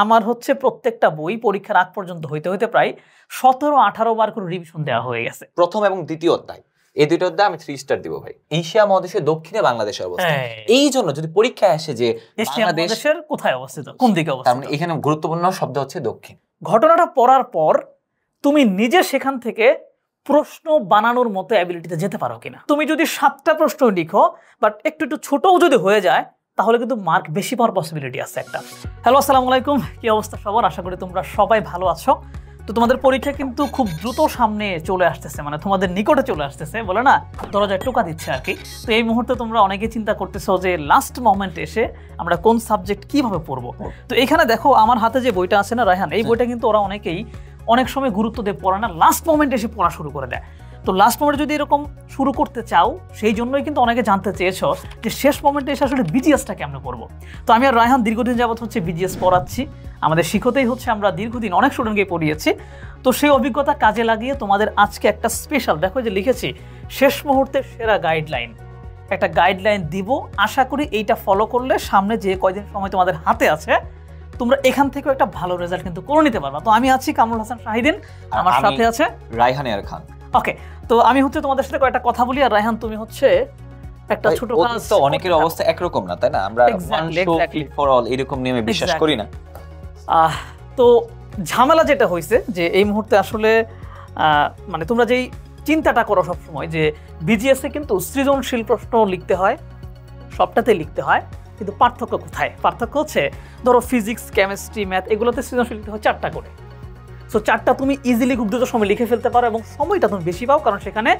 আমার হচ্ছে প্রত্যেকটা বই পরীক্ষার আগ পর্যন্ত হইতে প্রায় 17-18 বার করে রিভিশন দেওয়া হয়ে গেছে। প্রথম এবং দ্বিতীয় অধ্যায়, এই দুটো অধ্যায় আমি 3 স্টার দিব ভাই। এশিয়া মহাদেশের দক্ষিণে বাংলাদেশের অবস্থান, এই জন্য যদি পরীক্ষায় আসে যে বাংলাদেশের কোথায় অবস্থিত, কোন দিকে অবস্থিত, তার মানে এখানে গুরুত্বপূর্ণ শব্দ হচ্ছে দক্ষিণ। ঘটনাটা পড়ার পর তুমি নিজে সেখান থেকে প্রশ্ন বানানোর মতো অ্যাবিলিটিতে যেতে পারো কিনা। তুমি যদি 7টা প্রশ্ন লিখো বাট একটু ছোটও যদি হয়ে যায় তাহলে কিন্তু মার্ক বেশি পাওয়ার পসিবিলিটি আছে একটা। হ্যালো, আসসালামু আলাইকুম, কি অবস্থা সবার? আশা করি তোমরা সবাই ভালো আছো। তো তোমাদের পরীক্ষা কিন্তু খুব দ্রুত সামনে চলে আসতেছে, মানে তোমাদের নিকটে চলে আসতেছে, বলে না দরজায় টোকা দিচ্ছে আর কি। তো এই মুহূর্তে তোমরা অনেকে চিন্তা করতেছো যে লাস্ট মোমেন্টে এসে আমরা কোন সাবজেক্ট কিভাবে পড়বো। তো এখানে দেখো আমার হাতে যে বইটা আছে না রায়হান, এই বইটা কিন্তু ওরা অনেকেই অনেক সময় গুরুত্ব দিয়ে পড়ে না, লাস্ট মোমেন্টে এসে পড়া শুরু করে দেয়। তো লাস্ট মোমেন্টে যদি এরকম শুরু করতে চাও, সেই জন্যই কিন্তু অনেকে জানতে চেয়েছো যে শেষ মোমেন্টে এসে আসলে বিজিএসটা কেমন পড়বো। তো আমি আর রায়হান দীর্ঘদিন যাবত হচ্ছে বিজিএস পড়াচ্ছি, আমাদের শিক্ষতেই হচ্ছে আমরা দীর্ঘদিন অনেক স্টুডেন্টকে পড়িয়েছি। তো সেই অভিজ্ঞতা কাজে লাগিয়ে তোমাদের আজকে একটা স্পেশাল, দেখো যে লিখেছি শেষ মুহূর্তের সেরা গাইডলাইন, একটা গাইডলাইন দিব। আশা করি এইটা ফলো করলে সামনে যে কয়দিন সময় তোমাদের হাতে আছে তোমরা এখান থেকেও একটা ভালো রেজাল্ট কিন্তু করে নিতে পারবা। তো আমি আছি কামরুল হাসান শাহিদিন, আমার সাথে আছে রায়হান এর খান। ওকে, তো আমি হচ্ছে তোমাদের সাথে কয়েকটা কথা বলি, আর রায়হান তুমি হচ্ছে একটা ছোট কাজ। তো অনেকের অবস্থা একরকম না, তাই না? আমরা one shoe fit for all এরকম নিয়মে বিশ্বাস করি না। তো ঝামেলা যেটা হয়েছে যে এই মুহূর্তে আসলে মানে তোমরা যেই চিন্তাটা করো সবসময় যে বিজিএস এ কিন্তু সৃজনশীল প্রশ্ন লিখতে হয়, সবটাতে লিখতে হয়, কিন্তু পার্থক্য কোথায়? পার্থক্য হচ্ছে ধরো ফিজিক্স, কেমিস্ট্রি, ম্যাথ এগুলোতে সৃজনশীল লিখতে হয় 4টা করে। সো 4টা তুমি ইজিলি খুব দ্রুত সময় লিখে ফেলতে পারো এবং সময়টা তুমি বেশি পাও, কারণ সেখানে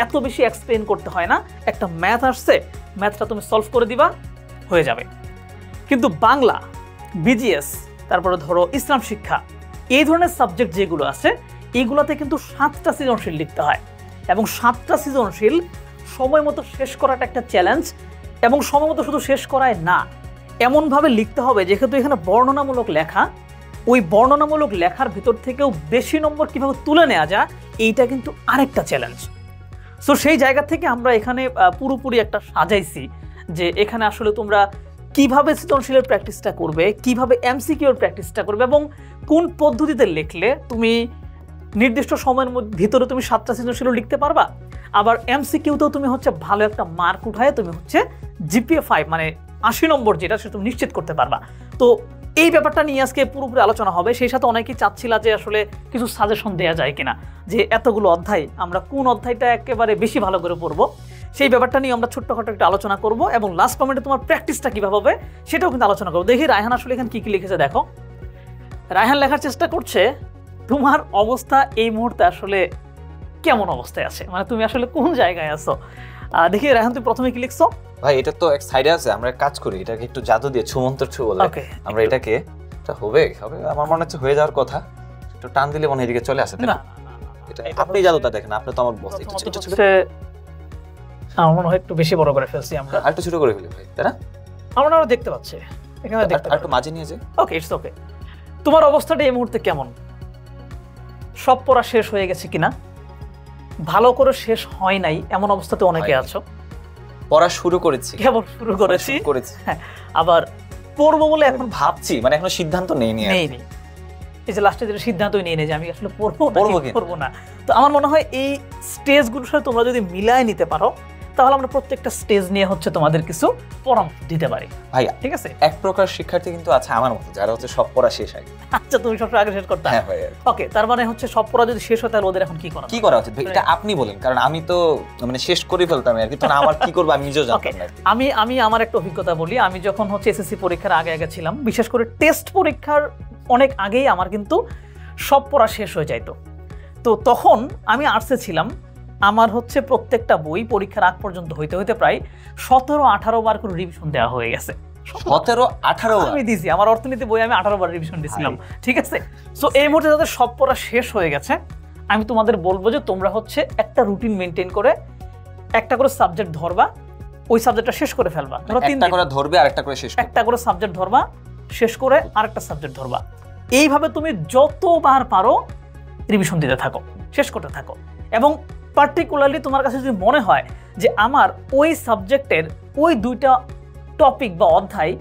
এত বেশি এক্সপ্লেন করতে হয় না। একটা ম্যাথ আসছে, ম্যাথটা তুমি সলভ করে দিবা, হয়ে যাবে। কিন্তু বাংলা, বিজিএস, তারপরে ধরো ইসলাম শিক্ষা, এই ধরনের সাবজেক্ট যেগুলো আছে এইগুলোতে কিন্তু 7টা সৃজনশীল লিখতে হয়, এবং 7টা সৃজনশীল সময় মতো শেষ করাটা একটা চ্যালেঞ্জ। এবং সময় মতো শুধু শেষ করায় না, এমনভাবে লিখতে হবে যেহেতু এখানে বর্ণনামূলক লেখা, ওই বর্ণনামূলক লেখার ভিতর থেকেও বেশি নম্বর কিভাবে তুলে নেওয়া যায়, এইটা কিন্তু আরেকটা চ্যালেঞ্জ। সো সেই জায়গা থেকে আমরা এখানে পুরোপুরি একটা সাজাইছি যে এখানে আসলে তোমরা কিভাবে সৃজনশীলের প্র্যাকটিসটা করবে, কিভাবে এমসিকিউর প্র্যাকটিসটা করবে, এবং কোন পদ্ধতিতে লিখলে তুমি নির্দিষ্ট সময়ের ভিতরে তুমি 7টা সৃজনশীল লিখতে পারবা। আবার এমসিকিউতেও তুমি হচ্ছে ভালো একটা মার্ক উঠায় তুমি হচ্ছে জিপিএ 5 মানে 80 নম্বর যেটা সেটা তুমি নিশ্চিত করতে পারবা। তো এই ব্যাপারটা নিয়ে আজকে পুরোপুরি আলোচনা হবে। সেই সাথে অনেকেই চাচ্ছিল যে আসলে কিছু সাজেশন দেওয়া যায় কিনা, যে এতগুলো অধ্যায় আমরা কোন অধ্যায়টা একেবারে বেশি ভালো করে পড়বো, সেই ব্যাপারটা নিয়ে আমরা ছোট্টখাটো একটা আলোচনা করবো, এবং লাস্ট মোমেন্টে তোমার প্র্যাকটিসটা কিভাবে হবে সেটাও কিন্তু আলোচনা করবো। দেখি রায়হান আসলে এখানে কি লিখেছে। দেখো রায়হান লেখার চেষ্টা করছে তোমার অবস্থা এই মুহূর্তে আসলে কেমন অবস্থায় আছে, মানে তুমি আসলে কোন জায়গায় আছো। দেখি রায়হান তুমি প্রথমে কি লিখছো? ভাই এটা তো এক সাইডে আছে, আমরা কাজ করি এটাকে একটু জাদু দিয়ে ছুমন্তর ছু বলে আমরা এটাকে, এটা হবে আমার মনে হচ্ছে হয়ে যাওয়ার কথা, একটু টান দিলে মনে এদিকে চলে আসে। না এটা আপনি জাদুটা দেখেন, আপনি তো আমার বস। একটু ছোট ছোট আমার মনে হয় একটু বেশি বড় করে ফেলছি আমরা, আর একটু ছোট করে ফেলি ভাই, তাই না? আমরা দেখতে পাচ্ছি এখানে, দেখতে আর একটু মাঝে নিয়ে যাই। ওকে, ইটস ওকে। তোমার অবস্থাটা এই মুহূর্তে কেমন? সব পড়া শেষ হয়ে গেছে কিনা, ভালো করে শেষ হয় নাই এমন অবস্থাতে অনেকে আছো। পড়া শুরু করেছি, কেবল শুরু করেছি, আবার পড়বো বলে এখন ভাবছি, মানে এখনো সিদ্ধান্ত নেইনি। এই যে লাস্টে যেটা সিদ্ধান্তই নিয়ে নেই যে আমি আসলে পড়বো না। তো আমার মনে হয় এই স্টেজগুলোর সাথে তোমরা যদি মিলায় নিতে পারো তাহলে আমরা প্রত্যেকটা স্টেজ নিয়ে হচ্ছে তোমাদের কিছু পরামর্শ দিতে পারি। ভাইয়া ঠিক আছে, এক প্রকার শিক্ষার্থী কিন্তু আছে আমার মতো, যারা হচ্ছে সব পড়া শেষ আগে। আচ্ছা, তুমি সব আগে শেষ করতে? হ্যাঁ ভাইয়া। ওকে, তার মানে হচ্ছে সব পড়া যদি শেষ হয় তাহলে ওদের এখন কি করা উচিত? এটা আপনি বলেন, কারণ আমি তো মানে শেষ করে ফেলতাম আর কি, তখন আমার কি করব আমি নিজেও জানতাম না। আমি আমার একটা অভিজ্ঞতা বলি। আমি যখন হচ্ছে এসএসসি পরীক্ষার আগে ছিলাম, বিশেষ করে টেস্ট পরীক্ষার অনেক আগেই আমার কিন্তু সব পড়া শেষ হয়ে যাইতো। তো তখন আমি আর্টসে ছিলাম, আমার হচ্ছে প্রত্যেকটা বই পরীক্ষার আগ পর্যন্ত হইতে প্রায় 17-18 বার করে রিভিশন দেওয়া হয়ে গেছে। 17-18 আমি দিয়েছি, আমার অর্থনীতি বই আমি 18 বার রিভিশন দিয়েছিলাম। ঠিক আছে, সো এই মুহূর্তে যাদের সব পড়া শেষ হয়ে গেছে, আমি তোমাদের বলবো যে তোমরা হচ্ছে একটা রুটিন মেনটেন করে একটা করে সাবজেক্ট ধরবা, ওই সাবজেক্টটা শেষ করে ফেলবা। ধরো 3 দিন করে ধরবে, আরেকটা করে শেষ, একটা করে সাবজেক্ট ধরবা, শেষ করে আরেকটা সাবজেক্ট ধরবা। এইভাবে তুমি যতবার পারো রিভিশন দিতে থাকো, শেষ করতে থাকো। এবং পার্টিকুলারলি তোমার কাছে যদি মনে হয় যে আমার ওই সাবজেক্টের ওই 2টা টপিক বা অধ্যায়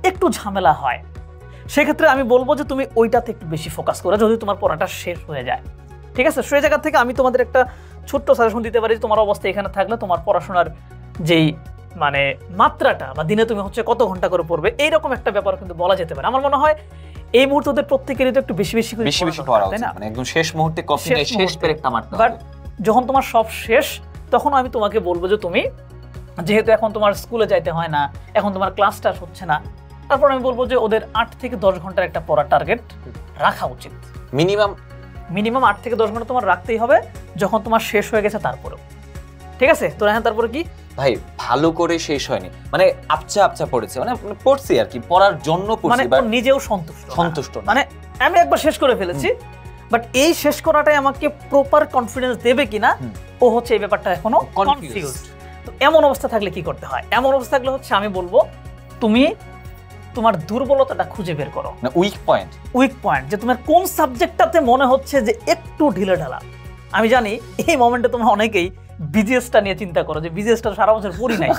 একটু ঝামেলা হয়, সেক্ষেত্রে আমি বলবো যে তুমি ওইটাতে একটু বেশি ফোকাস করো যদি তোমার পড়াটা শেষ হয়ে যায়। ঠিক আছে, সেই জায়গা থেকে আমি তোমাদের একটা ছোট্ট সাজেশন দিতে পারি। তোমার অবস্থা এখানে থাকলে তোমার পড়াশোনার যেই মানে মাত্রাটা বা দিনে তুমি হচ্ছে কত ঘন্টা করে পড়বে এইরকম একটা ব্যাপার কিন্তু বলা যেতে পারে। আমার মনে হয় এই মুহূর্তে ওদের প্রত্যেকেরই তো একটু বেশি বেশি করে পড়া উচিত, মানে একদম শেষ মুহূর্তে কপিটা শেষ পেরেকটা মারতে হবে। বাট যখন তোমার সব শেষ তখন আমি তোমাকে বলবো যে তুমি যেহেতু এখন তোমার স্কুলে যাইতে হয় না, এখন তোমার ক্লাসটা হচ্ছে না, তারপর আমি বলবো যে ওদের 8 থেকে 10 ঘন্টার একটা পড়ার টার্গেট রাখা উচিত। মিনিমাম 8 থেকে 10 ঘন্টা তোমার রাখতেই হবে যখন তোমার শেষ হয়ে গেছে তারপরেও। ঠিক আছে, তো এখন তারপরে কি ভাই ভালো করে শেষ হয়নি, মানে আবছা পড়েছে, মানে পড়ছি আর কি, পড়ার জন্য পড়ছি, মানে ও নিজেও সন্তুষ্ট মানে আমি একবার শেষ করে ফেলেছি, বাট এই শেষ করাটাই আমাকে প্রপার কনফিডেন্স দেবে কিনা ও হচ্ছে এই ব্যাপারটা এখনো কনফিউজড। তো এমন অবস্থা থাকলে কি করতে হয়? এমন অবস্থা থাকলে হচ্ছে আমি বলবো তুমি তোমার দুর্বলতাটা খুঁজে বের করো, না উইক পয়েন্ট, যে তোমার কোন সাবজেক্টটাতে মনে হচ্ছে যে একটু ঢিলেঢালা। আমি জানি এই মোমেন্টে তোমরা অনেকেই বিজিএসটা নিয়ে চিন্তা করো যে বিজিএসটা সারা বছর পড়ি নাই,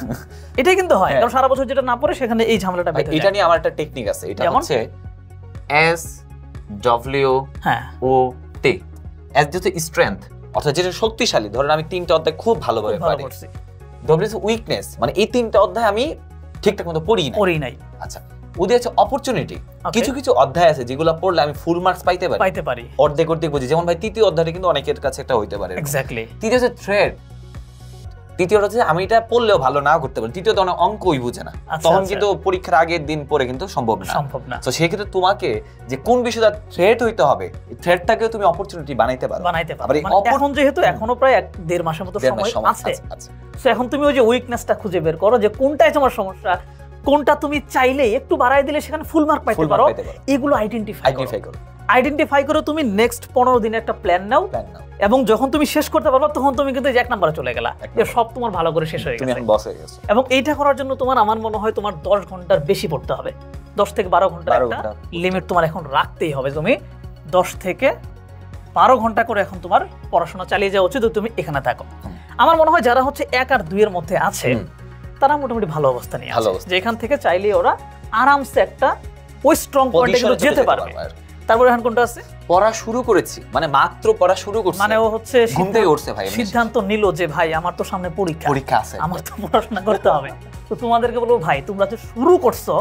এটাই কিন্তু হয়, কারণ সারা বছর যেটা না পড়ে সেখানে এই ঝামেলাটা বের হয়। এটা নিয়ে আমার একটা টেকনিক আছে, এটা হচ্ছে এস ডব্লিউ ও টি। এস হচ্ছে স্ট্রেংথ, অর্থাৎ যেটা শক্তিশালী, ধরেন আমি 3টা অধ্যায় খুব ভালোভাবে পারি। ডব্লিউ হচ্ছে উইকনেস, মানে এই 3টা অধ্যায় আমি ঠিকঠাক মতো পড়ি নাই। আচ্ছা, ওদের হচ্ছে অপরচুনিটি, কিছু কিছু অধ্যায় আছে যেগুলো পড়লে আমি ফুল মার্কস পাইতে পারি, অর্ধেক বুঝি। যেমন ভাই তৃতীয় অধ্যায়টা কিন্তু অনেকের কাছে একটা হইতে পারে এক্স্যাক্টলি। তৃতীয় হচ্ছে থ্রেড, তৃতীয়টা হচ্ছে আমি এটা পড়লেও ভালো না করতে পারি। তৃতীয়ত অনেক অঙ্কই বুঝে না, তখন কিন্তু পরীক্ষার আগের দিন পরে কিন্তু সম্ভব না। তো সেই ক্ষেত্রে তোমাকে যে কোন বিষয়টা থ্রেড হইতে হবে, এই থ্রেডটাকেও তুমি অপরচুনিটি বানাইতে পারো। এখন যেহেতু এখনো প্রায় 1.5 মাসের মতো সময় আছে, তো এখন তুমি ওই যে উইকনেসটা খুঁজে বের করো যে কোনটাই তোমার সমস্যা, কোনটা তুমি চাইলে একটু বাড়াই দিলে সেখানে ফুল মার্ক পাইতে পারো, এগুলো আইডেন্টিফাই করো। তুমি নেক্সট 15 দিনের একটা প্ল্যান নাও, এবং যখন তুমি শেষ করতে পারবা তখন তুমি কিন্তু 1 নম্বরে চলে গেলা, যে সব তোমার ভালো করে শেষ হয়ে গেছে। এবং এইটা করার জন্য তোমার আমার মনে হয় তোমার 10 ঘন্টার বেশি পড়তে হবে। 10 থেকে 12 ঘন্টার একটা লিমিট তোমার এখন রাখতেই হবে। তুমি 10 থেকে 12 ঘন্টা করে এখন তোমার পড়াশোনা চালিয়ে যাওয়া উচিত, তুমি এখানে থাকো। আমার মনে হয় যারা হচ্ছে 1 আর 2 এর মধ্যে আছে তারা মোটামুটি ভালো অবস্থা নিয়ে আছে, যে এখান থেকে চাইলে ওরা আরামসে একটা ওই স্ট্রং পয়েন্টে যেতে পারবে। তারপরে এখন কোনটা আছে, পড়া শুরু করেছি, মানে মাত্র পড়া শুরু করছি, মানে ও হচ্ছে ঘুম থেকে উঠছে ভাই, সিদ্ধান্ত নিল যে ভাই আমার তো সামনে পরীক্ষা আছে, আমার তো পড়াশোনা করতে হবে। তো তোমাদেরকে বলবো ভাই তোমরা যে শুরু করছো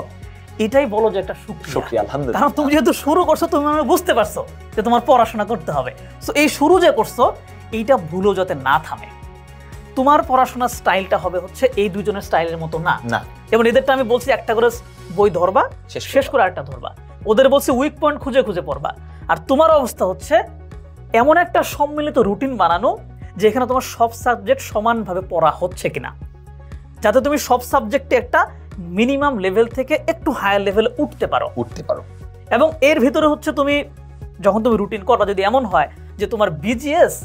এটাই বলো যে একটা শুকরিয়া, আলহামদুলিল্লাহ, কারণ তুমি যেহেতু শুরু করছো তুমি বুঝতে পারছো যে তোমার পড়াশোনা করতে হবে। সো এই শুরু যে করছো এইটা ভুলও যাতে না থামে। তোমার পড়াশোনার স্টাইলটা হবে হচ্ছে এই দুজনের স্টাইলের মতো না, এবং এদেরটা আমি বলছি একটা করে বই ধরবা, শেষ করে আরেকটা ধরবা। ওদের বলছি উইক পয়েন্ট খুঁজে খুঁজে পড়বা। আর তোমার অবস্থা হচ্ছে এমন একটা সম্মিলিত রুটিন বানানো যেখানে তোমার সব সাবজেক্ট সমানভাবে পড়া হচ্ছে কিনা, যাতে তুমি সব সাবজেক্টে একটা মিনিমাম লেভেল থেকে একটু হায়ার লেভেলে উঠতে পারো। এবং এর ভিতরে হচ্ছে তুমি যখন তুমি রুটিন করবা, যদি এমন হয় যে তোমার বিজিএস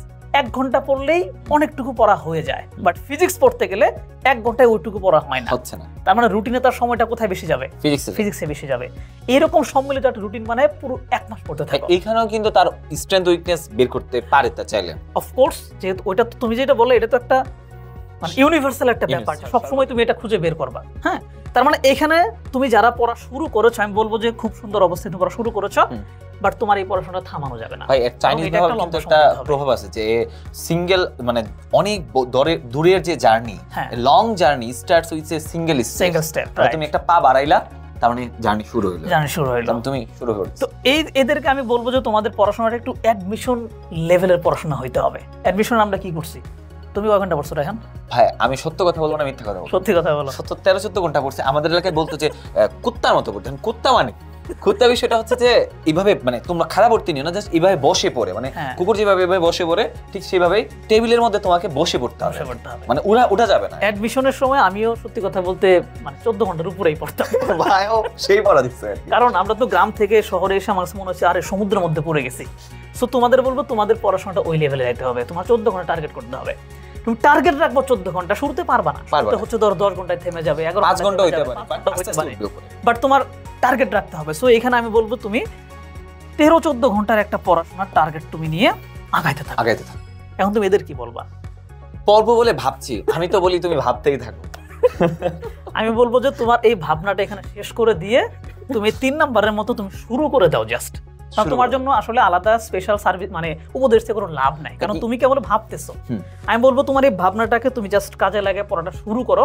1 ঘন্টা পড়লেই অনেকটুকু পড়া হয়ে যায়, বাট ফিজিক্স পড়তে গেলে 1 ঘন্টায় ওইটুকু পড়া হয় না, তার মানে রুটিনে তার সময়টা কোথায় বেশি যাবে, ফিজিক্সে বেশি যাবে। এরকম সম্মিলিত একটা রুটিন মানে পুরো 1 মাস পড়তে থাকো। এইখানেও কিন্তু তার স্ট্রেংথ উইকনেস বের করতে পারে তা চাইলে, অফকোর্স, যেহেতু ওইটা তুমি যেটা বললে এটা তো একটা মানে ইউনিভার্সাল একটা ব্যাপার, সবসময় তুমি এটা খুঁজে বের করবা। হ্যাঁ, তার মানে এখানে তুমি যারা পড়া শুরু করেছো আমি বলবো যে খুব সুন্দর অবস্থায় পড়া শুরু করেছো, বাট তোমার এই পড়াশোনাটা থামানো যাবে না। ভাই চাইনিজ ভাবে কিন্তু একটা প্রভাব আছে যে সিঙ্গেল, মানে অনেক দূরের যে journey, long journey starts with a single step. তুমি একটা পা বাড়াইলা, তার মানে জার্নি শুরু হলো, তুমি শুরু করছো। তো এদেরকে আমি বলবো যে তোমাদের পড়াশোনাটা একটু অ্যাডমিশন লেভেলের পড়াশোনা হইতে হবে। অ্যাডমিশন আমরা কি করছি, তুমি কয় ঘন্টা পড়ছো এখন? ভাই আমি সত্য কথা বলবো না মিথ্যা কথা বলবো? সত্যি কথা বলো। 13-14 ঘন্টা পড়ছে। আমাদের এলাকায় বলতো যে কুত্তার মতো পড়তেন। কুত্তা মানে কুত্তা বিষয়টা হচ্ছে যে এইভাবে, মানে তোমরা খারাপ পড়তে নিও না, জাস্ট এইভাবে বসে পড়ে, মানে কুকুর যেভাবে এভাবে বসে পড়ে ঠিক সেভাবেই টেবিলের মধ্যে তোমাকে বসে পড়তে হবে, মানে ওঠা যাবে না। অ্যাডমিশনের সময় আমিও সত্যি কথা বলতে মানে 14 ঘন্টার উপরেই পড়তাম। ভাইও সেই পড়া দিচ্ছে, কারণ আমরা তো গ্রাম থেকে শহরে এসে আমার মনে হচ্ছে আরে সমুদ্রের মধ্যে পড়ে গেছি। সো তোমাদের বলবো তোমাদের পড়াশোনাটা ওই লেভেলে যাইতে হবে, তোমার 14 ঘন্টা টার্গেট করতে হবে। তুমি টার্গেট রাখবো 14 ঘন্টা, শুরুতে পারবা না, হচ্ছে 10 ঘন্টায় থেমে যাবে, 5 ঘন্টা হইতে পারে, বাট তোমার টার্গেট রাখতে হবে। সো এখানে আমি বলবো তুমি 13-14 ঘন্টার একটা পড়াশোনার টার্গেট তুমি নিয়ে আগাইতে থাকো। এখন তুমি এদের কি বলবা? পড়বো বলে ভাবছি, আমি তো বলি তুমি ভাবতেই থাকো। আমি বলবো যে তোমার এই ভাবনাটা এখানে শেষ করে দিয়ে তুমি 3 নাম্বারের মতো তুমি শুরু করে দাও জাস্ট। তোমার জন্য আসলে আলাদা স্পেশাল সার্ভিস মানে উপদেশ থেকে কোনো লাভ নাই, কারণ তুমি কেবল ভাবতেছো। আমি বলবো তোমার এই ভাবনাটাকে তুমি জাস্ট কাজে লাগে পড়াটা শুরু করো।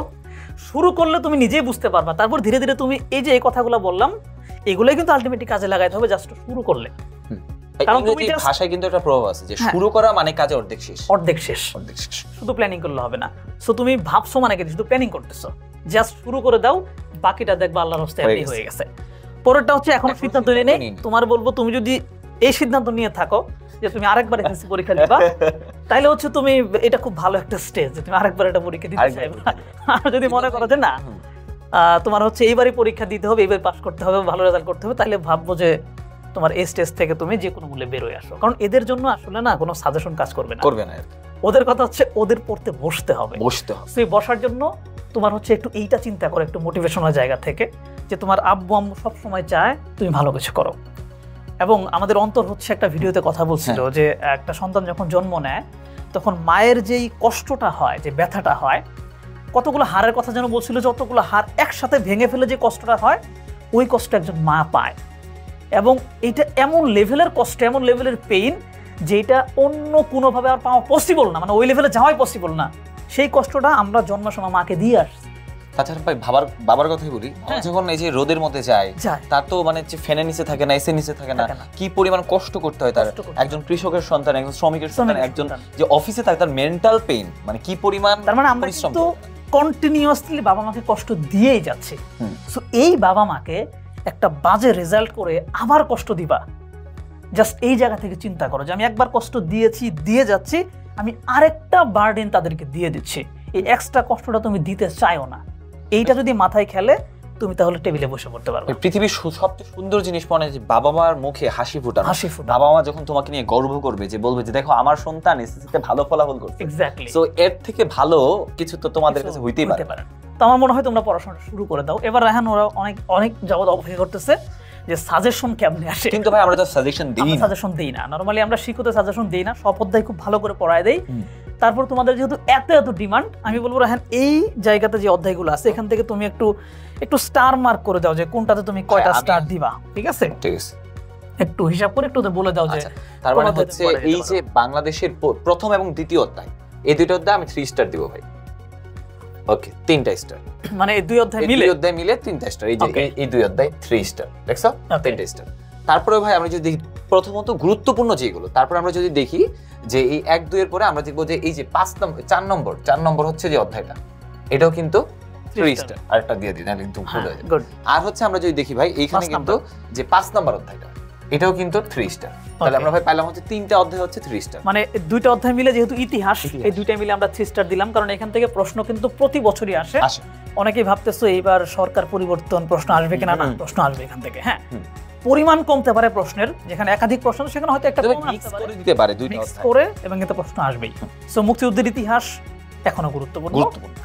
শুরু করলে তুমি নিজেই বুঝতে পারবা, তারপর ধীরে ধীরে তুমি এই যে এই কথাগুলো বললাম এগুলোই কিন্তু আলটিমেটলি কাজে লাগাইতে হবে জাস্ট শুরু করলে। কারণ তুমি ভাষায় কিন্তু একটা প্রভাব আছে যে শুরু করা মানে কাজে অর্ধেক শেষ। অর্ধেক শেষ, শুধু প্ল্যানিং করলে হবে না। সো তুমি ভাবছো মানে কি শুধু প্ল্যানিং করতেছো, জাস্ট শুরু করে দাও, বাকিটা দেখবা আল্লাহর রাস্তায় এমনি হয়ে গেছে। পরেরটা হচ্ছে এখন সিদ্ধান্ত নিয়ে নেই। তোমার বলবো তুমি যদি এই সিদ্ধান্ত নিয়ে থাকো যে তুমি আরেকবার এসএসসি পরীক্ষা দিবা, তাহলে হচ্ছে তুমি এটা খুব ভালো একটা স্টেজ যে তুমি আরেকবার এটা পরীক্ষা দিতে চাইবে। আর যদি মনে করো যে না তোমার হচ্ছে এইবারই পরীক্ষা দিতে হবে, এইবার পাস করতে হবে, ভালো রেজাল্ট করতে হবে, তাহলে ভাববো যে তোমার এই স্টেজ থেকে তুমি যে কোনো মূল্যে বের হয়ে আসো। কারণ এদের জন্য আসলে না কোনো সাজেশন কাজ করবে না। ওদের কথা হচ্ছে ওদের পড়তে বসতে হবে। সেই বসার জন্য তোমার হচ্ছে একটু এইটা চিন্তা করো, একটু মোটিভেশনাল জায়গা থেকে, যে তোমার আব্বু আম্মু সবসময় চায় তুমি ভালো কিছু করো। এবং আমাদের অন্তর হচ্ছে একটা ভিডিওতে কথা বলছিল যে একটা সন্তান যখন জন্ম নেয় তখন মায়ের যেই কষ্টটা হয়, যে ব্যথাটা হয়, কতগুলো হাড়ের কথা যেন বলছিল, যতগুলো হাড় একসাথে ভেঙে ফেলে যে কষ্টটা হয় ওই কষ্ট একজন মা পায়। এবং এটা এমন লেভেলের কষ্ট, এমন লেভেলের পেইন যেটা অন্য কোনোভাবে আর পাওয়া পসিবল না, মানে ওই লেভেলে যাওয়াই পসিবল না। সেই কষ্টটা আমরা জন্মের সময় মাকে দিয়ে আসছি। তাছাড়া ভাই বাবার কথাই বলি, যখন এই যে রোদের মধ্যে যায় তার তো মানে ফ্যানের নিচে থাকে না, এসির নিচে থাকে না, কি পরিমাণ কষ্ট করতে হয় তার। একজন কৃষকের সন্তান, একজন শ্রমিকের সন্তান, একজন যে অফিসে থাকে তার মেন্টাল পেইন মানে কি পরিমাণ। তার মানে আমরা তো কন্টিনিউয়াসলি বাবা মাকে কষ্ট দিয়েই যাচ্ছি। সো এই বাবা মাকে একটা বাজে রেজাল্ট করে আবার কষ্ট দিবা, জাস্ট এই জায়গা থেকে চিন্তা করো যে আমি একবার কষ্ট দিয়েছি, দিয়ে যাচ্ছি, আমি আরেকটা বার্ডেন তাদেরকে দিয়ে দিচ্ছি। এই এক্সট্রা কষ্টটা তুমি দিতে চাইও না। এইটা যদি মাথায় খেলে তুমি তাহলে টেবিলে বসে পড়তে পারবে। পৃথিবীর সবচেয়ে সুন্দর জিনিস মনে হয় যে বাবা মার মুখে হাসি ফোটানো। বাবা মা যখন তোমাকে নিয়ে গর্ব করবে, যে বলবে যে দেখো আমার সন্তান এসএসসিতে ভালো ফলাফল করছে। এক্স্যাক্টলি। সো এর থেকে ভালো কিছু তো তোমাদের কাছে হইতেই পারে। তো আমার মনে হয় তোমরা পড়াশোনা শুরু করে দাও। এবার রায়হান ওরা অনেক যাবত অপেক্ষা করতেছে যে সাজেশন কেমনে আসে। কিন্তু ভাই আমরা তো সাজেশন দেই না। নরমালি আমরা শিক্ষকদের সাজেশন দেই না, সব অধ্যায় খুব ভালো করে পড়ায় দেই। তারপর তোমাদের যেহেতু এত ডিমান্ড, আমি বলবো রায়হান এই জায়গাতে যে অধ্যায়গুলো আছে এখান থেকে তুমি একটু স্টার মার্ক করে দাও যে কোনটাতে তুমি কয়টা স্টার দিবা। ঠিক আছে, একটু হিসাব করে একটু বলে দাও যে তার মানে হচ্ছে এই যে বাংলাদেশের প্রথম এবং দ্বিতীয় অধ্যায়, এই দুটো অধ্যায় আমি 3 স্টার দিব ভাই। ওকে, 3টা স্টার, মানে এই দুই অধ্যায় মিলে 3টা স্টার। এই যে এই দুই অধ্যায় 3 স্টার, দেখছো 3টা স্টার। তারপরে ভাই আমরা যদি দেখি প্রথমত গুরুত্বপূর্ণ যেগুলো, তারপর আমরা যদি দেখি যে এই 1-2 এর পরে আমরা দেখবো যে এই যে 4 নম্বর হচ্ছে যে অধ্যায়টা, এটাও কিন্তু 3 স্টার। আরেকটা দিয়ে দিই না কিন্তু ভুল হয়ে যাবে। আর হচ্ছে আমরা যদি দেখি ভাই এইখানে কিন্তু যে 5 নম্বর অধ্যায়টা, এটাও কিন্তু 3 স্টার। তাহলে আমরা ভাই পাইলাম হচ্ছে 3টা অধ্যায় হচ্ছে 3 স্টার। মানে দুইটা অধ্যায় মিলে যেহেতু ইতিহাস, এই দুইটা মিলে আমরা 3 স্টার দিলাম, কারণ এখান থেকে প্রশ্ন কিন্তু প্রতি বছরই আসে। অনেকেই ভাবতেছো এইবার সরকার পরিবর্তন প্রশ্ন আসবে কিনা, না প্রশ্ন আসবে এখান থেকে। হ্যাঁ, পরিমাণ কমতে পারে প্রশ্নের, যেখানে একাধিক প্রশ্ন সেখানে হয়তো একটা কম আসতে পারে, দিতে পারে দুইটা মিক্স করে, এবং এটা প্রশ্ন আসবেই। সো মুক্তিযুদ্ধের ইতিহাস এখনো গুরুত্বপূর্ণ,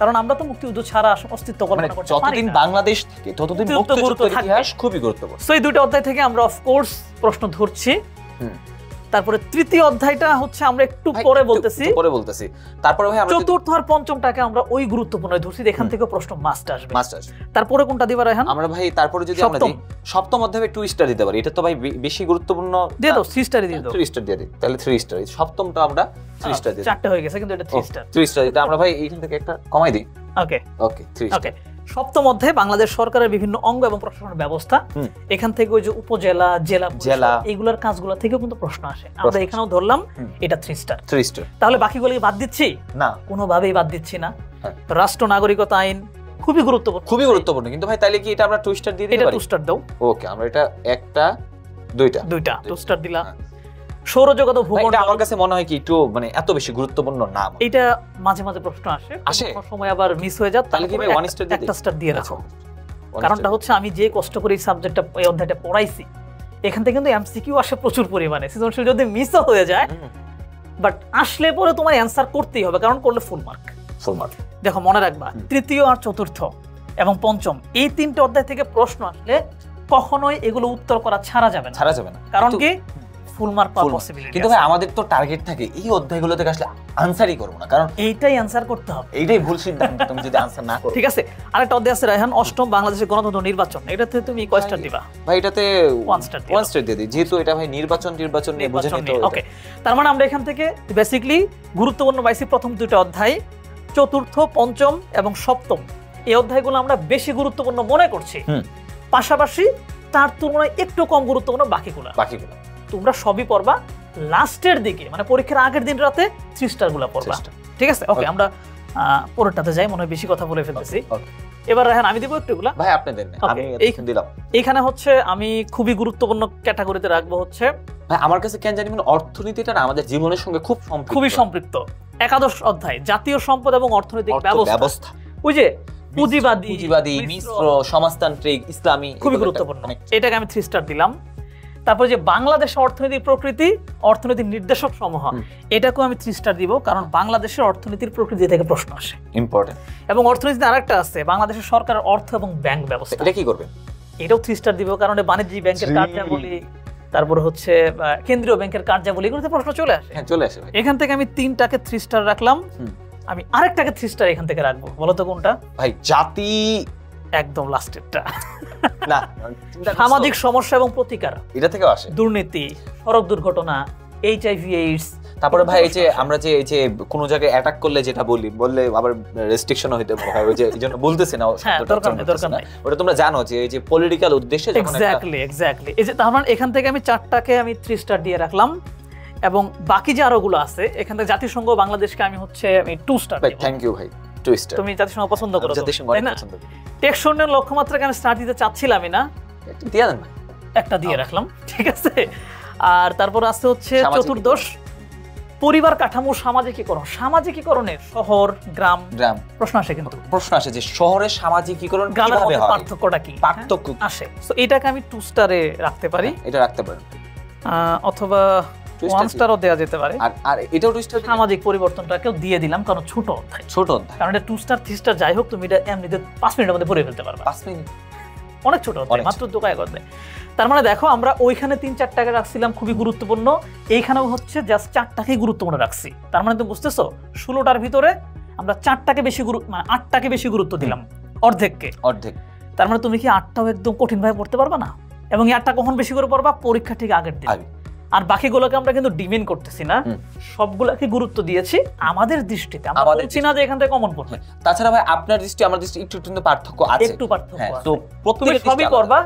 কারণ আমরা তো মুক্তিযুদ্ধ ছাড়া অস্তিত্ব কল্পনা করতে পারি না। যতদিন বাংলাদেশ থাকে ততদিন মুক্তিযুদ্ধের ইতিহাস খুবই গুরুত্বপূর্ণ। সো এই দুটো অধ্যায় থেকে আমরা অফ কোর্স প্রশ্ন ধরছি। তারপরে তৃতীয় অধ্যায়টা হচ্ছে আমরা একটু পরে বলতেছি। তারপরে ভাই আমরা চতুর্থ আর পঞ্চমটাকে আমরা ওই গুরুত্বপূর্ণ ধরছি, এখান থেকে প্রশ্ন মাস্ট আসবে। তারপরে কোনটা দিবা রায়হান? আমরা ভাই তারপরে যদি আমরা দিই সপ্তম অধ্যায়ে 2 স্টার দিতে পারি, এটা তো ভাই বেশি গুরুত্বপূর্ণ। দিয়ে দাও 3 স্টার দিয়ে দাও, 3 স্টার দিয়ে দিই, তাহলে 3 স্টার। সপ্তমটা আমরা 3 স্টার দিই, 4টা হয়ে গেছে কিন্তু এটা 3 স্টার। 3 স্টার এটা আমরা ভাই এইখান থেকে একটা কমাই দিই। ওকে 3 স্টার। সপ্তম অধ্যায়ে বাংলাদেশ সরকারের বিভিন্ন অঙ্গ এবং প্রশাসনের ব্যবস্থা, এখান থেকে ওই যে উপজেলা, জেলা, এইগুলোর কাজগুলো থেকেও কিন্তু প্রশ্ন আসে। আমরা এখানেও ধরলাম এটা 3 স্টার। তাহলে বাকিগুলো বাদ দিচ্ছি না? কোনোভাবেই বাদ দিচ্ছি না। রাষ্ট্র নাগরিকতা আইন খুবই গুরুত্বপূর্ণ, কিন্তু ভাই তাইলে কি এটা আমরা 2 স্টার দিয়ে দিতে পারি? 2 স্টার দাও। ওকে, আমরা এটা একটা দুইটা 2 স্টার দিলাম। সৌরজগৎ ও ভূমণ্ডল, আমার কাছে মনে হয় কি একটু মানে এত বেশি গুরুত্বপূর্ণ না, এটা মাঝে মাঝে প্রশ্ন আসে, কোনো সময় আবার মিস হয়ে যায়, তাহলে কি ভাই 1 স্টার দিয়ে একটা স্টার দিয়ে রাখো। কারণটা হচ্ছে আমি যে কষ্ট করে এই সাবজেক্টটা, এই অধ্যায়টা পড়াইছি, এখান থেকে কিন্তু এমসিকিউ আসে প্রচুর পরিমাণে। সৃজনশীল যদি মিসও হয়ে যায়, বাট আসলে পরে তোমার অ্যানসার করতেই হবে, কারণ করলে ফুল মার্ক। দেখো মনে রাখবা, তৃতীয় আর চতুর্থ এবং পঞ্চম এই 3টে অধ্যায় থেকে প্রশ্ন আসলে কখনোই এগুলো উত্তর করা ছাড়া যাবে না। কারণ কি ফুল মার্ক পাওয়ার পসিবিলিটি। কিন্তু ভাই আমাদের তো টার্গেট থাকে এই অধ্যায়গুলো থেকে আসলে আনসারই করব না, কারণ এইটাই আনসার করতে হবে, এইটাই ভুল সিদ্ধান্ত তুমি যদি আনসার না করো। ঠিক আছে। আরেকটা অধ্যায় আছে রায়হান, অষ্টম বাংলাদেশের গণতন্ত্র নির্বাচন, এটাতে তুমি কয় স্টার দিবা? ভাই এটাতে 1 স্টার দিয়ে দিই, যেহেতু এটা ভাই নির্বাচন নিয়ে বুঝে নিতে হবে। ওকে, তার মানে আমরা এখান থেকে বেসিক্যালি গুরুত্বপূর্ণ পাইছি প্রথম দুটো অধ্যায়, চতুর্থ, পঞ্চম এবং সপ্তম, এই অধ্যায়গুলো আমরা বেশি গুরুত্বপূর্ণ মনে করছি। পাশাপাশি তার তুলনায় একটু কম গুরুত্বপূর্ণ বাকিগুলো তোমরা সবই পড়বা লাস্টের দিকে, মানে পরীক্ষার আগের দিন রাতে 3 স্টার গুলো পড়বা, ঠিক আছে? ওকে, আমরা পরেরটাতে যাই, মনে হয় বেশি কথা বলে ফেলতেছি। এবার রায়হান আমি দিব একটুগুলা, ভাই আপনি দেন, আমি এখন দিলাম। এখানে হচ্ছে আমি খুবই গুরুত্বপূর্ণ ক্যাটাগরিতে রাখবো হচ্ছে, ভাই আমার কাছে কেন জানি মানে অর্থনীতিটা না আমাদের জীবনের সঙ্গে খুবই সম্পৃক্ত। একাদশ অধ্যায় জাতীয় সম্পদ এবং অর্থনৈতিক ব্যবস্থা, ওই যে পুঁজিবাদী, মিশ্র, সমাজতান্ত্রিক, ইসলামী, খুবই গুরুত্বপূর্ণ, এটাকে আমি 3 স্টার দিলাম। তারপর যে বাংলাদেশের অর্থনীতির প্রকৃতি, অর্থনীতির নির্দেশক সমূহ, এটাকেও আমি 3 স্টার দিব, কারণ বাংলাদেশের অর্থনীতির প্রকৃতি থেকে প্রশ্ন আসে, ইম্পর্টেন্ট। এবং অর্থনীতিতে আরেকটা আছে, বাংলাদেশের সরকারের অর্থ এবং ব্যাংক ব্যবস্থা, এটা কি করবে? এটাও 3 স্টার দিব, কারণ বাণিজ্যিক ব্যাংকের কার্যাবলী, তারপর হচ্ছে কেন্দ্রীয় ব্যাংকের কার্যাবলী, এগুলোতে প্রশ্ন চলে আসে। এখান থেকে আমি 3টাকে 3 স্টার রাখলাম, আমি আরেকটাকে 3 স্টার এখান থেকে রাখবো, বলো তো কোনটা? ভাই জাতি, একদম লাস্টেরটা না, সামাজিক সমস্যা এবং প্রতিকার, এটা থেকে আসে, দুর্নীতি, সড়ক দুর্ঘটনা, এইচআইভি এইডস। তারপরে ভাই এই যে আমরা যে এই যে কোন জায়গায় অ্যাটাক করলে যেটা বললে আবার রেস্ট্রিকশন হইতে পারে, ওই যে এইজন্য বলতেছি না, দরকার নেই, ওটা তোমরা জানো যে এই যে পলিটিক্যাল উদ্দেশ্যে যখন এক্স্যাক্টলি এই যে, তার মানে এখান থেকে আমি 4টাকে আমি 3 স্টার দিয়ে রাখলাম, এবং বাকি যে আরোগুলো আছে এখান থেকে জাতিসংঘ বাংলাদেশকে আমি 2 স্টার দেব। থ্যাংক ইউ ভাই, 2 স্টার। তুমি জাতিসংঘ পছন্দ করো, জাতিসংঘ পছন্দ করি। টেকসই উন্নয়ন লক্ষ্যমাত্রাকে আমি স্টার দিতে চাচ্ছিলামই না, একটু দিয়ে দেন ভাই, একটা দিয়ে রাখলাম, ঠিক আছে। আর তারপর আছে হচ্ছে চতুর্দশ, পরিবার কাঠামো সামাজিকীকরণের শহর গ্রাম প্রশ্ন আসে, কিন্তু প্রশ্ন আসে যে শহরের সামাজিকীকরণ কিভাবে হয়, পার্থক্যটা কি, পার্থক্য আসে। সো এটাকে আমি 2 স্টারে রাখতে পারি, এটা রাখতে পারেন, অথবা 1 স্টারও দেওয়া যেতে পারে। আর এটাও 2 স্টার, সামাজিক পরিবর্তনটাকেও দিয়ে দিলাম, কারণ ছোট অধ্যায়, কারণ এটা 2 স্টার 3 স্টার যাই হোক, তুমি এটা এমনিতে 5 মিনিটের মধ্যে পড়ে ফেলতে পারবে, 5 মিনিট, অনেক ছোট অধ্যায়, মাত্র 2 কয়েক অধ্যায়। তার মানে দেখো আমরা ওইখানে 3-4টাকে রাখছিলাম খুবই গুরুত্বপূর্ণ, এইখানেও হচ্ছে জাস্ট 4টাকেই গুরুত্বপূর্ণ রাখছি। তার মানে তুমি বুঝতেছো 16টার ভিতরে আমরা 4টাকে বেশি মানে 8টাকে বেশি গুরুত্ব দিলাম, অর্ধেক। তার মানে তুমি কি 8টাও একদম কঠিন ভাবে পড়তে পারবে না, এবং এই 8টা কখন বেশি করে পড়বা? পরীক্ষা ঠিক আগের দিন। আর বাকিগুলোকে আমরা কিন্তু ডিমেন করতেছি না, সবগুলোকে গুরুত্ব দিয়েছি আমাদের দৃষ্টিতে, আমরা বলছি না যে এখান থেকে কমন পড়বে। তাছাড়া ভাই আপনার দৃষ্টি আমার দৃষ্টি একটু কিন্তু পার্থক্য আছে, একটু পার্থক্য আছে, তো প্রত্যেকটা সবই করবা,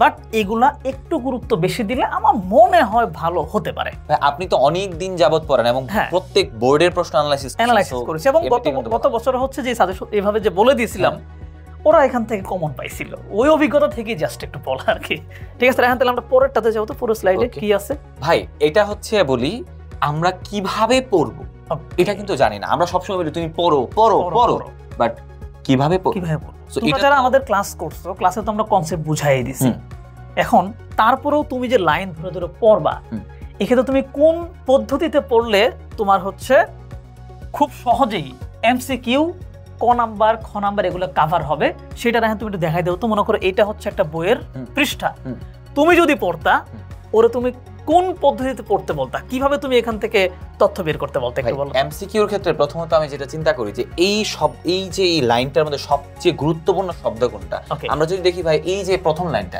বাট এগুলা একটু গুরুত্ব বেশি দিলে আমার মনে হয় ভালো হতে পারে। আপনি তো অনেক দিন যাবত পড়েন এবং প্রত্যেক বোর্ডের প্রশ্ন অ্যানালাইসিস করেছি, এবং গত বছর হচ্ছে যে সাজেশন এভাবে যে বলে দিয়েছিলাম, ওরা এখান থেকে কমন পাইছিল, ওই অভিজ্ঞতা থেকে জাস্ট একটু বলা আর কি। ঠিক আছে, এখন তাহলে আমরা পরেরটাতে যাবো। তো পুরো স্লাইডে কি আছে ভাই? এটা হচ্ছে বলি আমরা কিভাবে পড়বো এটা কিন্তু জানি না, আমরা সবসময় বলি তুমি পড়ো, বাট কিভাবে পড়বো? তোমরা যারা আমাদের ক্লাস করছো, ক্লাসে তো আমরা কনসেপ্ট বুঝাই দিছি, এখন তারপরেও তুমি যে লাইন ধরে ধরে পড়বা, এক্ষেত্রে তুমি কোন পদ্ধতিতে পড়লে তোমার হচ্ছে খুব সহজেই এমসিকিউ, ক নাম্বার, খ নাম্বার এগুলো কভার হবে, সেটা না তুমি একটু দেখাই দাও তো। মনে করো এটা হচ্ছে একটা বইয়ের পৃষ্ঠা, তুমি যদি পড়তা, ওরে তুমি কোন পদ্ধতিতে পড়তে বলতা, কিভাবে তুমি এখান থেকে তথ্য বের করতে বলতে একটু বলো। এমসিকিউর ক্ষেত্রে প্রথমত আমি যেটা চিন্তা করি যে এই যে এই লাইনটার মধ্যে সবচেয়ে গুরুত্বপূর্ণ শব্দ কোনটা। আমরা যদি দেখি ভাই, এই যে প্রথম লাইনটা,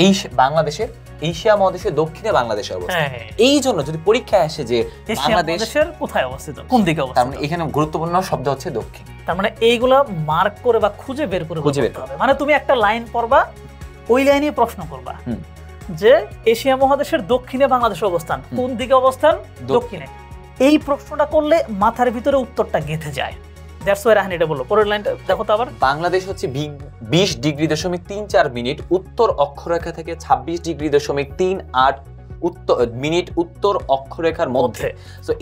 এই বাংলাদেশের এশিয়া মহাদেশের দক্ষিণে বাংলাদেশের অবস্থান, এই জন্য যদি পরীক্ষায় আসে যে বাংলাদেশের কোথায় অবস্থিত, কোন দিকে অবস্থিত, তার মানে এখানে গুরুত্বপূর্ণ শব্দ হচ্ছে দক্ষিণ। তার মানে এইগুলা মার্ক করে বা খুঁজে বের করে হবে, মানে তুমি একটা লাইন পড়বা, ওই লাইনে প্রশ্ন করবা যে এশিয়া মহাদেশের দক্ষিণে বাংলাদেশের অবস্থান, কোন দিকে অবস্থান? দক্ষিণে। এই প্রশ্নটা করলে মাথার ভিতরে উত্তরটা গেঁথে যায়। দ্যাটস ওয়াই রাহান এটা বললো। পরের লাইনটা দেখো তো আবার। বাংলাদেশ হচ্ছে 20°.34 উত্তর অক্ষরেখা থেকে 26°.38 মিনিট উত্তর অক্ষরেখার মধ্যে।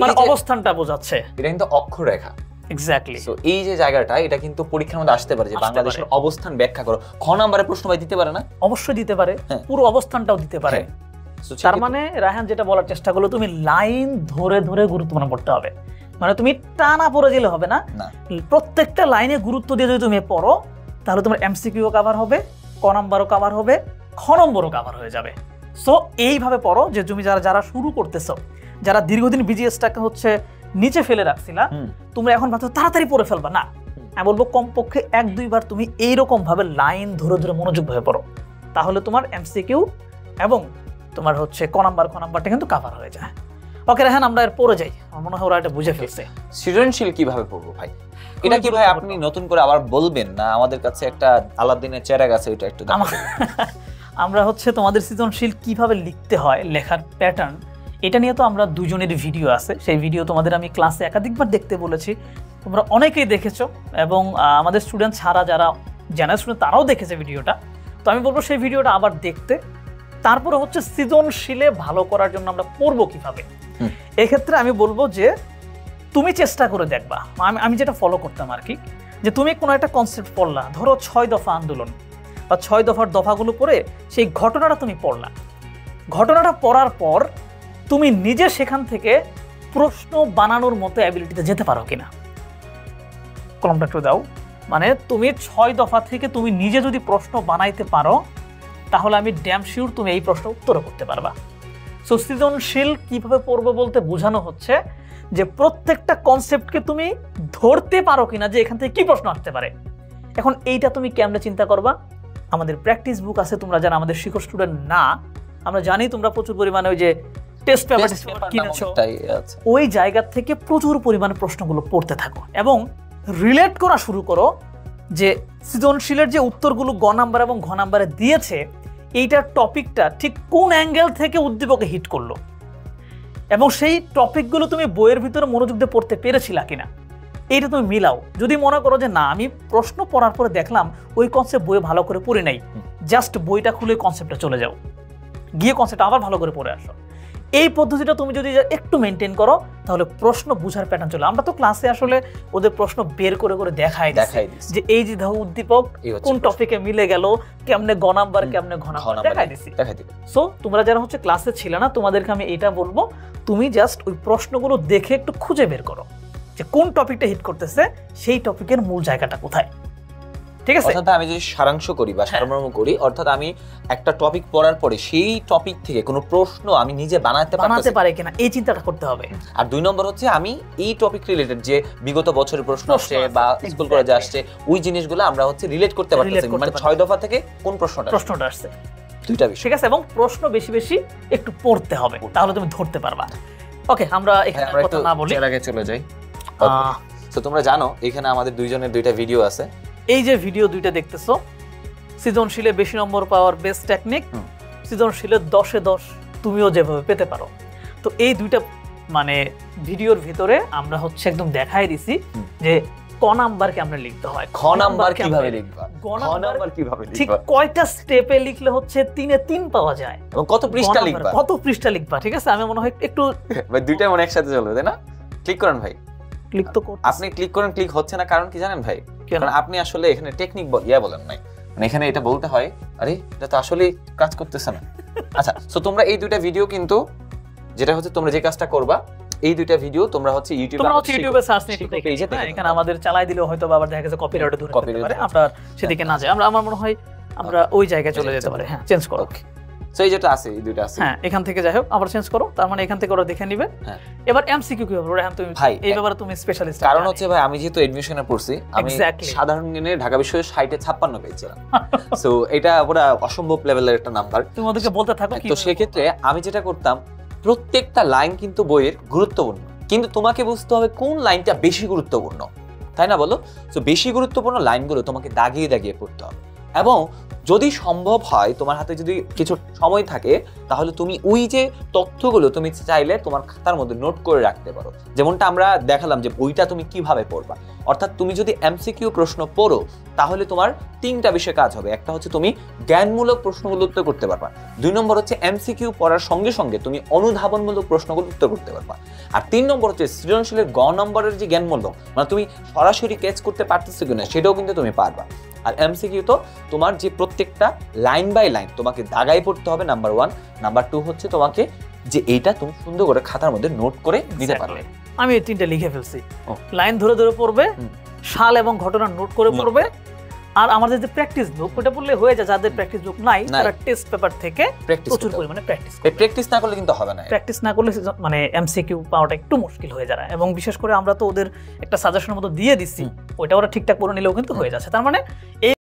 মানে অবস্থানটা বোঝাচ্ছে, এটা কিন্তু অক্ষরেখা। এক্স্যাক্টলি। সো এই যে জায়গাটা, এটা কিন্তু পরীক্ষার মধ্যে আসতে পারে যে বাংলাদেশের অবস্থান ব্যাখ্যা করো। খ নম্বরের প্রশ্ন ভাই দিতে পারে না? অবশ্যই দিতে পারে, পুরো অবস্থানটাও দিতে পারে। তার মানে রায়হান যেটা বলার চেষ্টা করলো, তুমি লাইন ধরে ধরে গুরুত্বপূর্ণ পড়তে হবে, মানে তুমি টানা পড়ে গেলে হবে না, প্রত্যেকটা লাইনে গুরুত্ব দিয়ে যদি তুমি পড়ো, তাহলে তোমার এমসিকিউ কভার হবে, ক নম্বরও কভার হবে, খ নম্বরও কভার হয়ে যাবে। সো এইভাবে পড়ো যে তুমি যারা শুরু করতেছো, যারা দীর্ঘদিন বিজিএসটাকে হচ্ছে নিচে ফেলে রাখছিলা, তোমরা এখন ভাবছো তাড়াতাড়ি পড়ে ফেলবা না। আমি বলবো কমপক্ষে 1-2 বার তুমি এইরকম ভাবে লাইন ধরে ধরে মনোযোগ ভাবে পড়ো, তাহলে তোমার এমসিকিউ এবং তোমার হচ্ছে ক নাম্বারটা কিন্তু কভার হয়ে যায়। ওকে রাহান, আমরা এর পড়ে যাই। আমার মনে হয় ওরা এটা বুঝে ফেলছে। সৃজনশীল কিভাবে পড়বো ভাই? এটা কি ভাই আপনি নতুন করে আবার বলবেন না? আমাদের কাছে একটা আলাদিনের চেরাগ আছে, ওটা একটু দেখাবেন। আমরা হচ্ছে তোমাদের সৃজনশীল কিভাবে লিখতে হয়, লেখার প্যাটার্ন, এটা নিয়ে তো আমরা দুজনের ভিডিও আছে। সেই ভিডিও তোমাদের আমি ক্লাসে একাধিকবার দেখতে বলেছি, তোমরা অনেকেই দেখেছো এবং আমাদের স্টুডেন্ট ছাড়া যারা জেনারেল স্টুডেন্ট তারাও দেখেছে ভিডিওটা। তো আমি বলবো সেই ভিডিওটা আবার দেখতে। তারপরে হচ্ছে সৃজনশীলে ভালো করার জন্য আমরা পড়বো কিভাবে। এক্ষেত্রে আমি বলবো যে তুমি চেষ্টা করে দেখবা, আমি যেটা ফলো করতাম আর কি, যে তুমি কোনো একটা কনসেপ্ট পড়লা, ধরো 6 দফা আন্দোলন বা 6 দফার দফাগুলো পড়ে সেই ঘটনাটা তুমি পড়লা। ঘটনাটা পড়ার পর তুমি নিজে সেখান থেকে প্রশ্ন বানানোর মতো অ্যাবিলিটিতে যেতে পারো কিনা। কলমটা একটু দাও। মানে তুমি 6 দফা থেকে তুমি নিজে যদি প্রশ্ন বানাইতে পারো, তাহলে আমি ড্যাম শিওর তুমি এই প্রশ্ন উত্তর করতে পারবা। সো সৃজনশীল কিভাবে পড়বো বলতে বোঝানো হচ্ছে যে প্রত্যেকটা কনসেপ্টকে তুমি ধরতে পারো কিনা, যে এখান থেকে কি প্রশ্ন আসতে পারে। এখন এইটা তুমি কেমনে চিন্তা করবা? আমাদের প্র্যাকটিস বুক আছে, তোমরা যারা আমাদের শিক্ষক স্টুডেন্ট না, আমরা জানি তোমরা প্রচুর পরিমাণে ওই যে টেস্ট পেপার কিনেছো, ওই জায়গা থেকে প্রচুর পরিমাণে প্রশ্নগুলো পড়তে থাকো এবং রিলেট করা শুরু করো যে সৃজনশীলের যে উত্তরগুলো গ নাম্বার এবং ঘ নাম্বারে দিয়েছে, এইটার টপিকটা ঠিক কোন অ্যাঙ্গেল থেকে উদ্দীপকে হিট করলো এবং সেই টপিকগুলো তুমি বইয়ের ভিতরে মনোযোগ দিয়ে পড়তে পেরেছিলা কিনা, এইটা তুমি মিলাও। যদি মনে করো যে না, আমি প্রশ্ন পড়ার পরে দেখলাম ওই কনসেপ্ট বইয়ে ভালো করে পড়ি নাই, জাস্ট বইটা খুলে কনসেপ্টে চলে যাও, গিয়ে কনসেপ্ট আবার ভালো করে পড়ে আসো। এই পদ্ধতিটা তুমি যদি একটু মেনটেন করো, তাহলে প্রশ্ন বুঝার প্যাটার্ন চলে। আমরা তো ক্লাসে আসলে ওদের প্রশ্ন বের করে করে দেখাই যে এই যে ধরো উদ্দীপক কোন টপিকে মিলে গেল, কেমনে গ নাম্বার কেমনে ঘ নাম্বার দেখাই দিছি। সো তোমরা যারা হচ্ছে ক্লাসে ছিলে না, তোমাদেরকে আমি এটা বলবো, তুমি জাস্ট ওই প্রশ্নগুলো দেখে একটু খুঁজে বের করো যে কোন টপিকটা হিট করতেছে, সেই টপিকের মূল জায়গাটা কোথায়। ঠিক আছে? অর্থাৎ আমি যদি সারাংশ করি বা সারমর্ম করি, অর্থাৎ আমি একটা টপিক পড়ার পরে সেই টপিক থেকে কোনো প্রশ্ন আমি নিজে বানাতে পারি কিনা, এই চিন্তাটা করতে হবে। আর 2 নম্বর হচ্ছে আমি এই টপিক রিলেটেড যে বিগত বছরের প্রশ্ন আসছে বা স্কুল কলেজে আসছে, ওই জিনিসগুলো আমরা হচ্ছে রিলেট করতে পারতেছি, মানে 6 দফা থেকে কোন প্রশ্নটা আসছে, দুইটা বিষয়। ঠিক আছে? এবং প্রশ্ন বেশি বেশি একটু পড়তে হবে, তাহলে তুমি ধরতে পারবা। ওকে, আমরা এখানে কথা না বলি, এর আগে চলে যাই। তো তোমরা জানো এখানে আমাদের দুইজনের 2টা ভিডিও আছে। এই যে ভিডিও 2টা দেখতেছো, সৃজনশীলে বেশি নম্বর পাওয়ার বেস্ট টেকনিক, সৃজনশীলে 10-এ 10 তুমিও যেভাবে পেতে পারো। তো এই 2টা মানে ভিডিওর ভিতরে আমরা হচ্ছে একদম দেখাই দিছি যে ক নাম্বারকে আমরা লিখতে হয়, খ নাম্বার কিভাবে লিখবা, গ নাম্বার কিভাবে লিখবা, ঠিক কয়টা স্টেপে লিখলে হচ্ছে 3-এ 3 পাওয়া যায়, এবং কত পৃষ্ঠা লিখবা। ঠিক আছে? আমি মনে হয় একটু ভাই 2টা মনে একসাথে চলবে, তাই না? ক্লিক করেন ভাই, ক্লিক তো করতেছি। আপনি ক্লিক করেন, ক্লিক হচ্ছে না, কারণ কি জানেন ভাই? কারণ আপনি আসলে এখানে টেকনিক বলেন নাই, মানে এখানে এটা বলতে হয়, আরে এটা তো আসলে কাজ করতেছে না। আচ্ছা, সো তোমরা এই 2টা ভিডিও কিন্তু যেটা হচ্ছে তোমরা যে কাজটা করবা, এই 2টা ভিডিও তোমরা হচ্ছে ইউটিউবে সার্চ নিয়ে এখানে আমাদের চালাই দিলেও হয়তো আবার দেখা যাচ্ছে কপিরাইট ধরে যেতে পারে, আমরা সেদিকে না যাই। আমার মনে হয় আমরা ওই জায়গায় চলে যেতে পারি। হ্যাঁ, চেঞ্জ করো। সো এই যেটা আছে, এই 2টা আছে, হ্যাঁ, এখান থেকে যাই হোক আবার চেঞ্জ করো, তার মানে এখান থেকে ওরা দেখে নিবে। এবার এমসিকিউ কি হবে রেহান? তুমি এই ব্যাপারে তুমি স্পেশালিস্ট। কারণ হচ্ছে ভাই, আমি যেহেতু এডমিশনে পড়ছি, আমি সাধারণ জ্ঞানে ঢাকা বিশ্ববিদ্যালয়ে 56 পেয়েছিলাম। সো এটা পুরো অসম্ভব লেভেলের একটা নাম্বার, তুমি ওদেরকে বলতে থাকো। তো সেক্ষেত্রে আমি যেটা করতাম, প্রত্যেকটা লাইন কিন্তু বইয়ের গুরুত্বপূর্ণ, কিন্তু তোমাকে বুঝতে হবে কোন লাইনটা বেশি গুরুত্বপূর্ণ, তাই না বলো? তো বেশি গুরুত্বপূর্ণ লাইনগুলো তোমাকে দাগিয়ে দাগিয়ে পড়তে হবে, এবং যদি সম্ভব হয় তোমার হাতে যদি কিছু সময় থাকে, তাহলে তুমি ওই যে তথ্যগুলো তুমি চাইলে তোমার খাতার মধ্যে নোট করে রাখতে পারো। যেমনটা আমরা দেখালাম যে বইটা তুমি কিভাবে পড়বা, অর্থাৎ তুমি যদি এমসিকিউ প্রশ্ন পড়ো, তাহলে তোমার 3টা বিষয়ে কাজ হবে। একটা হচ্ছে তুমি জ্ঞানমূলক প্রশ্নগুলো উত্তর করতে পারবা, 2 নম্বর হচ্ছে এমসিকিউ পড়ার সঙ্গে সঙ্গে তুমি অনুধাবনমূলক প্রশ্নগুলো উত্তর করতে পারবা, আর 3 নম্বর হচ্ছে সৃজনশীলের গ নম্বরের যে জ্ঞানমূলক, মানে তুমি সরাসরি ক্যাচ করতে পারতেছো কিনা সেটাও কিন্তু তুমি পারবা। আর এমসিকিউ তো তোমার যে প্রত্যেকটা লাইন বাই লাইন তোমাকে দাগাই পড়তে হবে, নাম্বার 1। নাম্বার 2 হচ্ছে তোমাকে যে এইটা তুমি সুন্দর করে খাতার মধ্যে নোট করে দিতে পারবে। আমি এই 3টা লিখে ফেলছি। লাইন ধরে ধরে পড়বে, সাল এবং ঘটনা নোট করে পড়বে, আর আমাদের যে প্র্যাকটিস বুক ওটা বললে হয়ে যায়, যাদের প্র্যাকটিস বুক নাই তারা টেস্ট পেপার থেকে প্রচুর পরিমাণে প্র্যাকটিস না করলে কিন্তু হবে না। প্র্যাকটিস না করলে মানে এমসিকিউ পাওয়াটা একটু মুশকিল হয়ে যায়, এবং বিশেষ করে আমরা তো ওদের একটা সাজেশনের মতো দিয়ে দিচ্ছি, ওইটা ওরা ঠিকঠাক করে নিলেও কিন্তু হয়ে যাচ্ছে। তার মানে এই